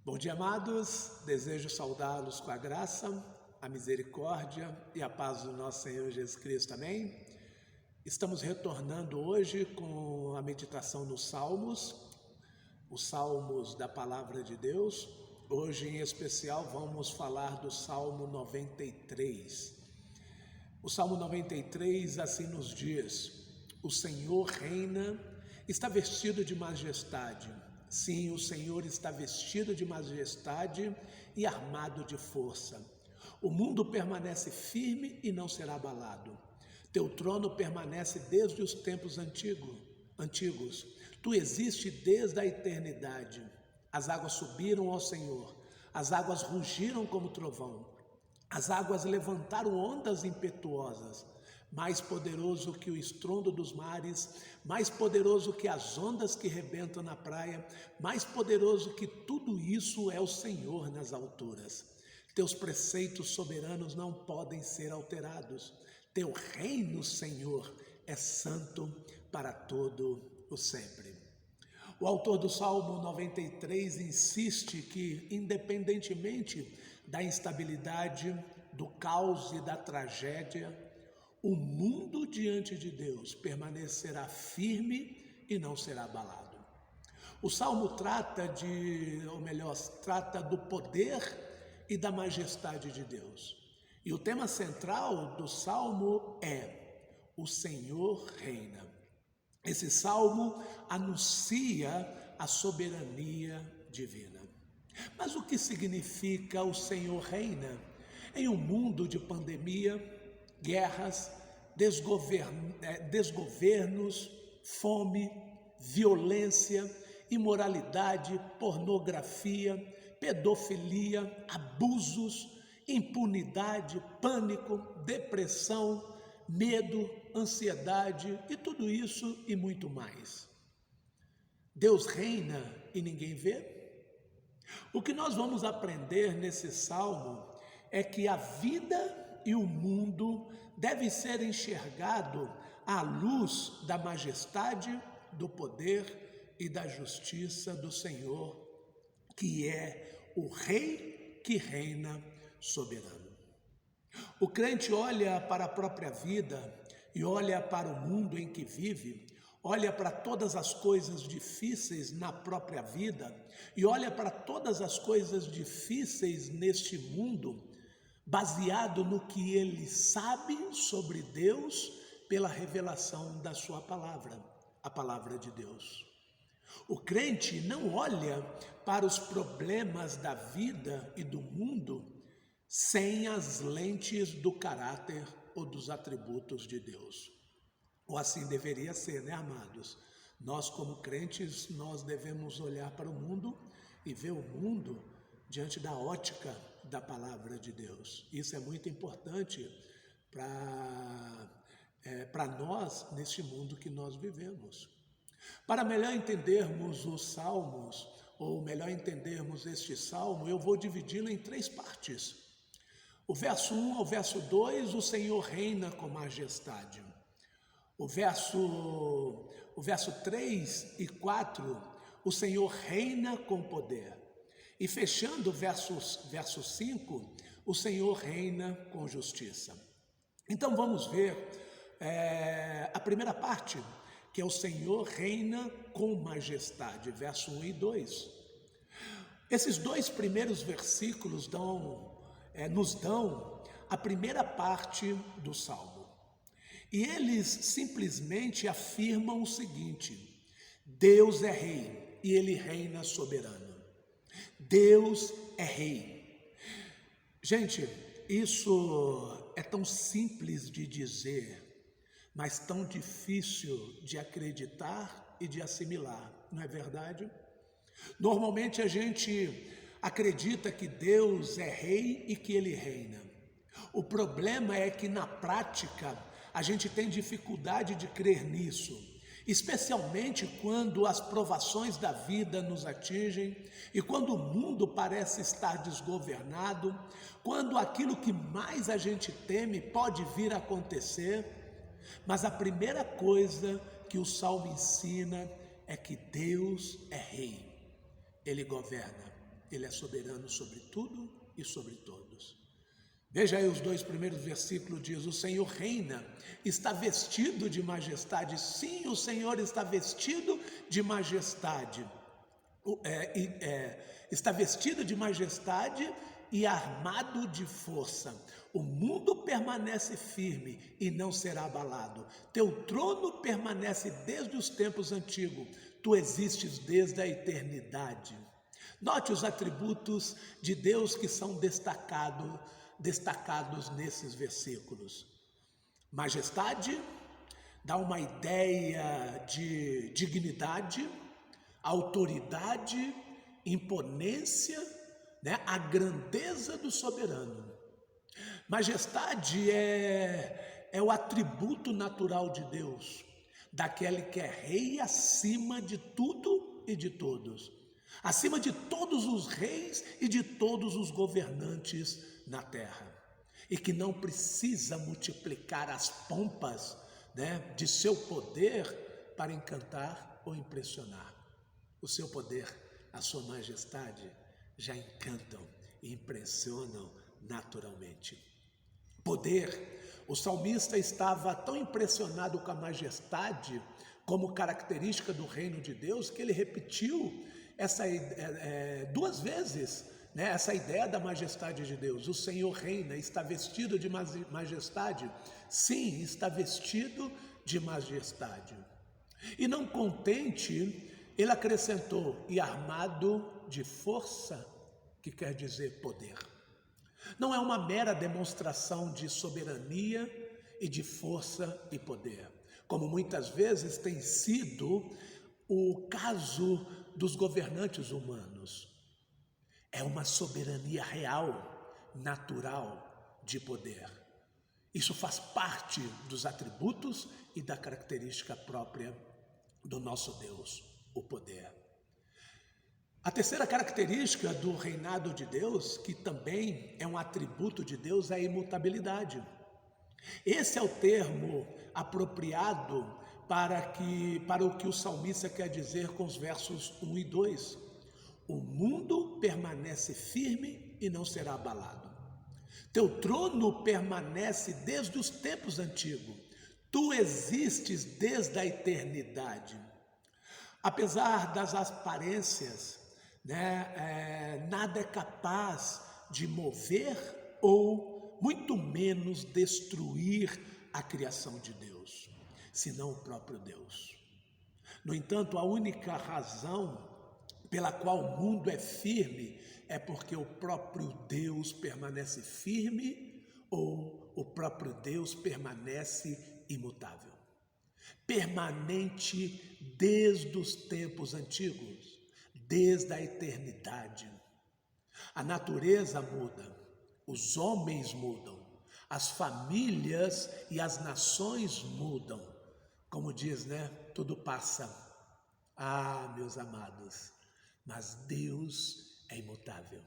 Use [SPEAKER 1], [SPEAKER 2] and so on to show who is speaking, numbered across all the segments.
[SPEAKER 1] Bom dia, amados. Desejo saudá-los com a graça, a misericórdia e a paz do nosso Senhor Jesus Cristo. Amém? Estamos retornando hoje com a meditação nos Salmos, os Salmos da Palavra de Deus. Hoje, em especial, vamos falar do Salmo 93. O Salmo 93 assim nos diz: o Senhor reina, está vestido de majestade. Sim, o Senhor está vestido de majestade e armado de força. O mundo permanece firme e não será abalado. Teu trono permanece desde os tempos antigos. Tu existes desde a eternidade. As águas subiram ao Senhor, as águas rugiram como trovão. As águas levantaram ondas impetuosas. Mais poderoso que o estrondo dos mares, mais poderoso que as ondas que rebentam na praia, mais poderoso que tudo isso é o Senhor nas alturas. Teus preceitos soberanos não podem ser alterados. Teu reino, Senhor, é santo para todo o sempre. O autor do Salmo 93 insiste que, independentemente da instabilidade, do caos e da tragédia, o mundo diante de Deus permanecerá firme e não será abalado. O Salmo trata do poder e da majestade de Deus. E o tema central do Salmo é: o Senhor reina. Esse Salmo anuncia a soberania divina. Mas o que significa o Senhor reina? Em um mundo de pandemia, guerras, desgovernos, fome, violência, imoralidade, pornografia, pedofilia, abusos, impunidade, pânico, depressão, medo, ansiedade e tudo isso e muito mais. Deus reina e ninguém vê? O que nós vamos aprender nesse salmo é que a vida e o mundo deve ser enxergado à luz da majestade, do poder e da justiça do Senhor, que é o Rei que reina soberano. O crente olha para a própria vida e olha para o mundo em que vive, olha para todas as coisas difíceis na própria vida e olha para todas as coisas difíceis neste mundo, baseado no que ele sabe sobre Deus pela revelação da sua palavra, a palavra de Deus. O crente não olha para os problemas da vida e do mundo sem as lentes do caráter ou dos atributos de Deus. Ou assim deveria ser, né, amados? Nós, como crentes, nós devemos olhar para o mundo e ver o mundo diante da ótica da palavra de Deus. Isso é muito importante para nós neste mundo que nós vivemos. Para melhor entendermos os salmos, ou melhor entendermos este salmo, eu vou dividi-lo em 3 partes. O verso 1 ao verso 2, o Senhor reina com majestade. O verso 3 e 4, o Senhor reina com poder. E fechando o verso 5, o Senhor reina com justiça. Então vamos ver a primeira parte, que é o Senhor reina com majestade, verso 1 e 2. Esses 2 primeiros versículos nos dão a primeira parte do Salmo. E eles simplesmente afirmam o seguinte: Deus é rei e ele reina soberano. Deus é rei. Gente, isso é tão simples de dizer, mas tão difícil de acreditar e de assimilar, não é verdade? Normalmente a gente acredita que Deus é rei e que ele reina. O problema é que na prática a gente tem dificuldade de crer nisso, especialmente quando as provações da vida nos atingem e quando o mundo parece estar desgovernado, quando aquilo que mais a gente teme pode vir a acontecer. Mas a primeira coisa que o Salmo ensina é que Deus é rei, ele governa, Ele é soberano sobre tudo e sobre todos. Veja aí os 2 primeiros versículos, diz: o Senhor reina, está vestido de majestade. Sim, o Senhor está vestido de majestade. Está vestido de majestade e armado de força. O mundo permanece firme e não será abalado. Teu trono permanece desde os tempos antigos. Tu existes desde a eternidade. Note os atributos de Deus que são destacados nesses versículos. Majestade dá uma ideia de dignidade, autoridade, imponência, né? A grandeza do soberano. Majestade é o atributo natural de Deus, daquele que é rei acima de tudo e de todos, acima de todos os reis e de todos os governantes na terra, e que não precisa multiplicar as pompas, né, de seu poder para encantar ou impressionar. O seu poder, a sua majestade já encantam e impressionam naturalmente. Poder. O salmista estava tão impressionado com a majestade como característica do reino de Deus que ele repetiu essa 2 vezes, né, essa ideia da majestade de Deus. O Senhor reina, está vestido de majestade. Sim, está vestido de majestade. E não contente, ele acrescentou: e armado de força, que quer dizer poder. Não é uma mera demonstração de soberania e de força e poder, como muitas vezes tem sido o caso dos governantes humanos. É uma soberania real, natural de poder. Isso faz parte dos atributos e da característica própria do nosso Deus, o poder. A terceira característica do reinado de Deus, que também é um atributo de Deus, é a imutabilidade. Esse é o termo apropriado para o que o salmista quer dizer com os versos 1 e 2. O mundo permanece firme e não será abalado. Teu trono permanece desde os tempos antigos. Tu existes desde a eternidade. Apesar das aparências, né, nada é capaz de mover ou muito menos destruir a criação de Deus, senão o próprio Deus. No entanto, a única razão pela qual o mundo é firme é porque o próprio Deus permanece firme ou o próprio Deus permanece imutável. Permanente desde os tempos antigos, desde a eternidade. A natureza muda, os homens mudam, as famílias e as nações mudam. Como diz, né? Tudo passa. Ah, meus amados, mas Deus é imutável.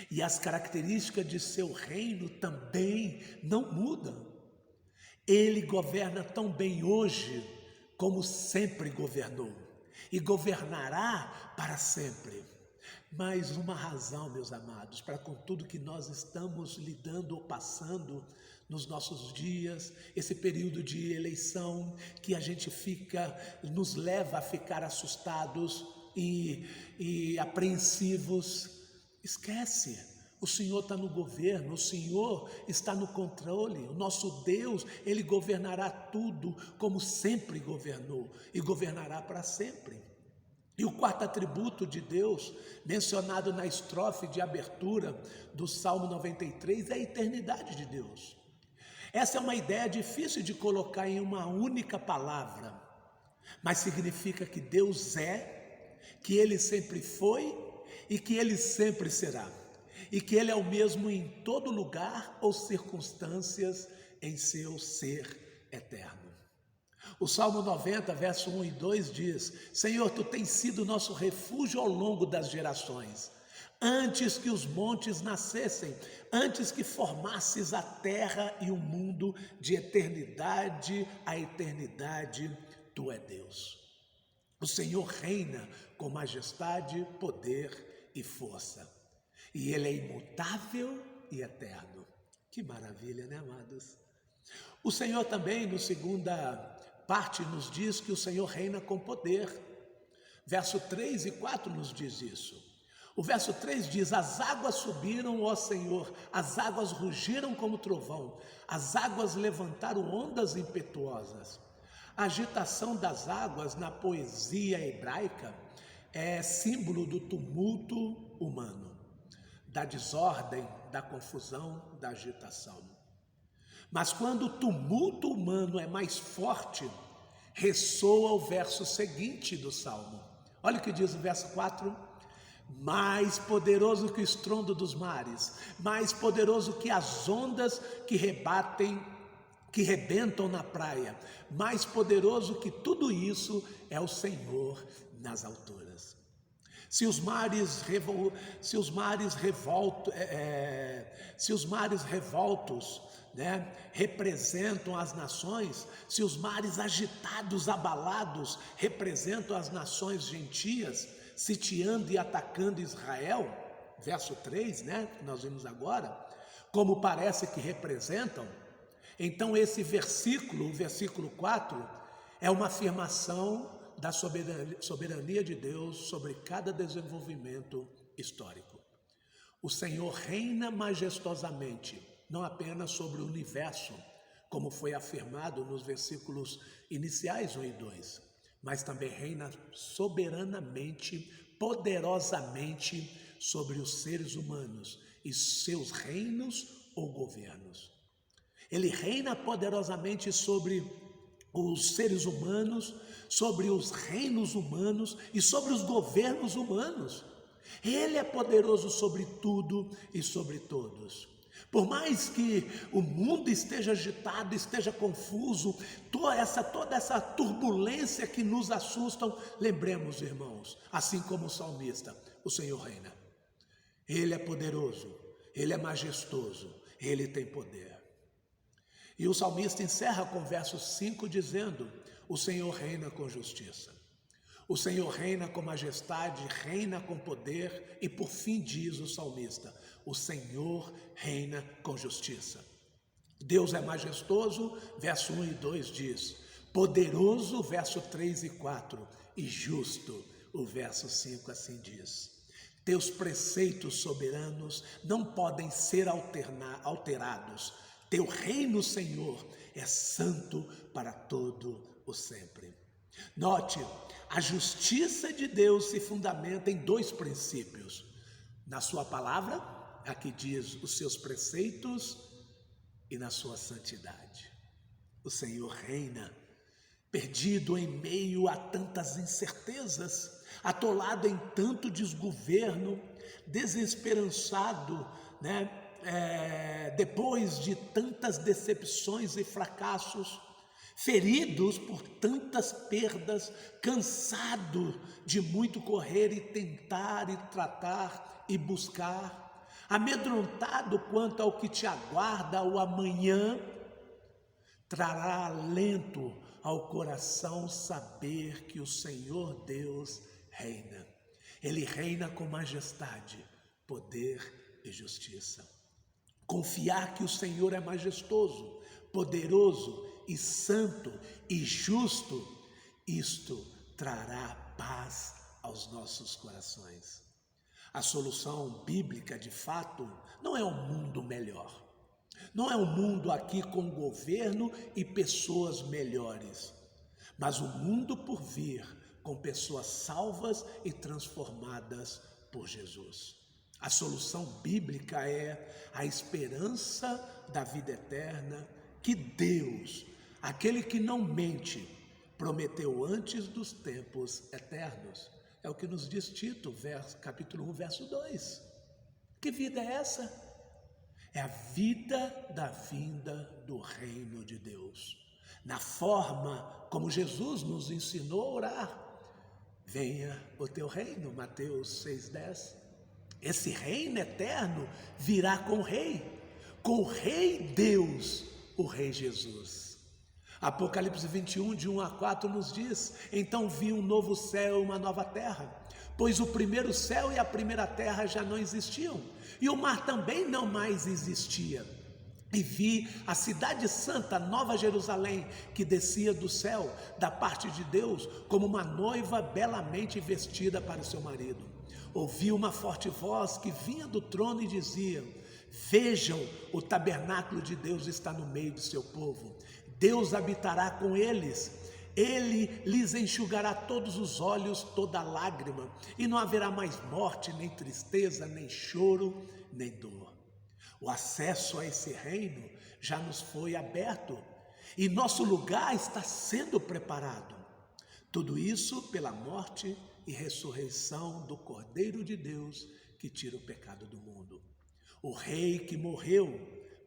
[SPEAKER 1] E as características de seu reino também não mudam. Ele governa tão bem hoje como sempre governou e governará para sempre. Mais uma razão, meus amados, para com tudo que nós estamos lidando ou passando nos nossos dias, esse período de eleição que a gente nos leva a ficar assustados e apreensivos. Esquece. O Senhor está no governo, o Senhor está no controle. O nosso Deus, Ele governará tudo como sempre governou e governará para sempre. E o quarto atributo de Deus, mencionado na estrofe de abertura do Salmo 93, é a eternidade de Deus. Essa é uma ideia difícil de colocar em uma única palavra, mas significa que Deus é, que Ele sempre foi e que Ele sempre será. E que Ele é o mesmo em todo lugar ou circunstâncias em seu ser eterno. O Salmo 90, verso 1 e 2 diz: Senhor, Tu tens sido nosso refúgio ao longo das gerações. Antes que os montes nascessem, antes que formasses a terra e o mundo, de eternidade a eternidade, Tu é Deus. O Senhor reina com majestade, poder e força. E Ele é imutável e eterno. Que maravilha, né, amados? O Senhor também, no segunda parte, nos diz que o Senhor reina com poder. Verso 3 e 4 nos diz isso. O verso 3 diz: as águas subiram, ó Senhor, as águas rugiram como trovão, as águas levantaram ondas impetuosas. A agitação das águas na poesia hebraica é símbolo do tumulto humano, da desordem, da confusão, da agitação. Mas quando o tumulto humano é mais forte, ressoa o verso seguinte do Salmo. Olha o que diz o verso 4: mais poderoso que o estrondo dos mares, mais poderoso que as ondas que rebentam na praia, mais poderoso que tudo isso é o Senhor nas alturas. Se os mares revoltos, né, representam as nações, se os mares agitados, abalados, representam as nações gentias, sitiando e atacando Israel, verso 3, né, que nós vimos agora, como parece que representam, então esse versículo, o versículo 4, é uma afirmação da soberania de Deus sobre cada desenvolvimento histórico. O Senhor reina majestosamente, não apenas sobre o universo, como foi afirmado nos versículos iniciais 1 e 2, mas também reina soberanamente, poderosamente sobre os seres humanos e seus reinos ou governos. Ele reina poderosamente sobre os seres humanos, sobre os reinos humanos e sobre os governos humanos. Ele é poderoso sobre tudo e sobre todos. Por mais que o mundo esteja agitado, esteja confuso, toda essa turbulência que nos assustam, lembremos, irmãos, assim como o salmista, o Senhor reina. Ele é poderoso, Ele é majestoso, Ele tem poder. E o salmista encerra com verso 5 dizendo: o Senhor reina com justiça. O Senhor reina com majestade, reina com poder e por fim diz o salmista: o Senhor reina com justiça. Deus é majestoso, verso 1 e 2 diz, poderoso, verso 3 e 4, e justo, o verso 5 assim diz. Teus preceitos soberanos não podem ser alterados. Teu reino, Senhor, é santo para todo o sempre. Note, a justiça de Deus se fundamenta em dois princípios. Na sua palavra, aqui diz os seus preceitos, e na sua santidade. O Senhor reina, perdido em meio a tantas incertezas, atolado em tanto desgoverno, desesperançado, né? Depois de tantas decepções e fracassos, feridos por tantas perdas, cansado de muito correr e tentar e tratar e buscar, amedrontado quanto ao que te aguarda o amanhã, trará alento ao coração saber que o Senhor Deus reina. Ele reina com majestade, poder e justiça. Confiar que o Senhor é majestoso, poderoso e santo e justo, isto trará paz aos nossos corações. A solução bíblica, de fato, não é um mundo melhor. Não é um mundo aqui com governo e pessoas melhores, mas um mundo por vir com pessoas salvas e transformadas por Jesus. A solução bíblica é a esperança da vida eterna que Deus, aquele que não mente, prometeu antes dos tempos eternos. É o que nos diz Tito, capítulo 1, verso 2. Que vida é essa? É a vida da vinda do reino de Deus. Na forma como Jesus nos ensinou a orar. Venha o teu reino, Mateus 6,10. Esse reino eterno virá com o Rei Deus, o Rei Jesus. Apocalipse 21, de 1 a 4 nos diz, então vi um novo céu e uma nova terra, pois o primeiro céu e a primeira terra já não existiam, e o mar também não mais existia. E vi a cidade santa, Nova Jerusalém, que descia do céu, da parte de Deus, como uma noiva belamente vestida para o seu marido. Ouvi uma forte voz que vinha do trono e dizia: vejam, o tabernáculo de Deus está no meio do seu povo. Deus habitará com eles. Ele lhes enxugará todos os olhos, toda lágrima, e não haverá mais morte, nem tristeza, nem choro, nem dor. O acesso a esse reino já nos foi aberto e nosso lugar está sendo preparado. Tudo isso pela morte e ressurreição do Cordeiro de Deus que tira o pecado do mundo. O Rei que morreu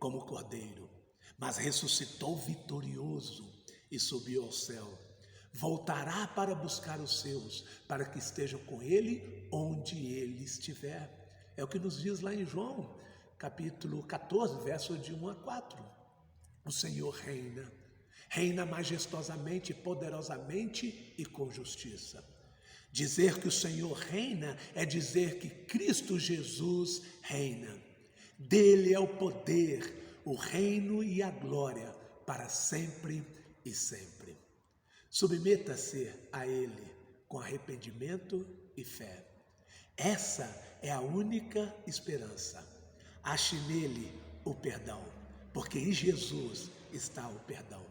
[SPEAKER 1] como Cordeiro, mas ressuscitou vitorioso e subiu ao céu. Voltará para buscar os seus, para que estejam com ele onde ele estiver. É o que nos diz lá em João, capítulo 14, versos de 1 a 4. O Senhor reina, reina majestosamente, poderosamente e com justiça. Dizer que o Senhor reina é dizer que Cristo Jesus reina. Dele é o poder, o reino e a glória para sempre e sempre. Submeta-se a Ele com arrependimento e fé. Essa é a única esperança. Ache nele o perdão, porque em Jesus está o perdão.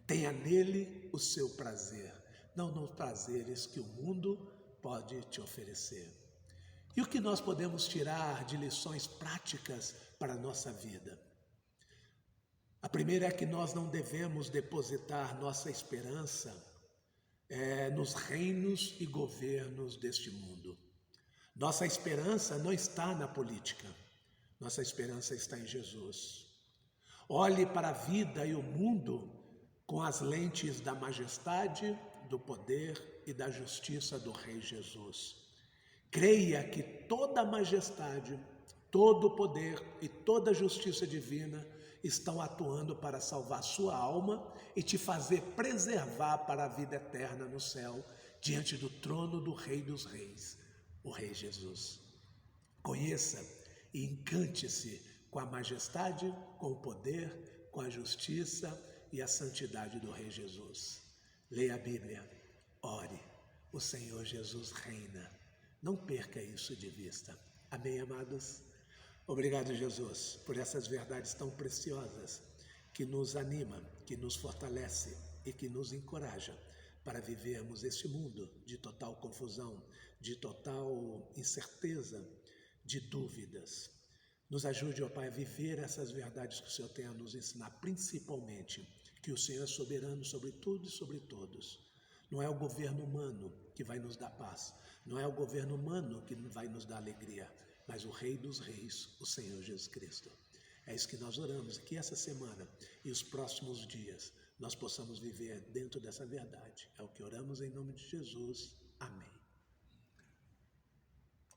[SPEAKER 1] Tenha nele o seu prazer, não nos prazeres que o mundo pode te oferecer. E o que nós podemos tirar de lições práticas para a nossa vida? A primeira é que nós não devemos depositar nossa esperança nos reinos e governos deste mundo. Nossa esperança não está na política, nossa esperança está em Jesus. Olhe para a vida e o mundo com as lentes da majestade, do poder e da justiça do Rei Jesus. Creia que toda a majestade, todo o poder e toda a justiça divina estão atuando para salvar sua alma e te fazer preservar para a vida eterna no céu, diante do trono do Rei dos Reis, o Rei Jesus. Conheça e encante-se com a majestade, com o poder, com a justiça e a santidade do Rei Jesus. Leia a Bíblia, ore, o Senhor Jesus reina. Não perca isso de vista. Amém, amados? Obrigado, Jesus, por essas verdades tão preciosas que nos anima, que nos fortalece e que nos encoraja para vivermos este mundo de total confusão, de total incerteza, de dúvidas. Nos ajude, ó Pai, a viver essas verdades que o Senhor tem a nos ensinar, principalmente que o Senhor é soberano sobre tudo e sobre todos. Não é o governo humano que vai nos dar paz, não é o governo humano que vai nos dar alegria, mas o Rei dos Reis, o Senhor Jesus Cristo. É isso que nós oramos, e que essa semana e os próximos dias nós possamos viver dentro dessa verdade. É o que oramos em nome de Jesus. Amém.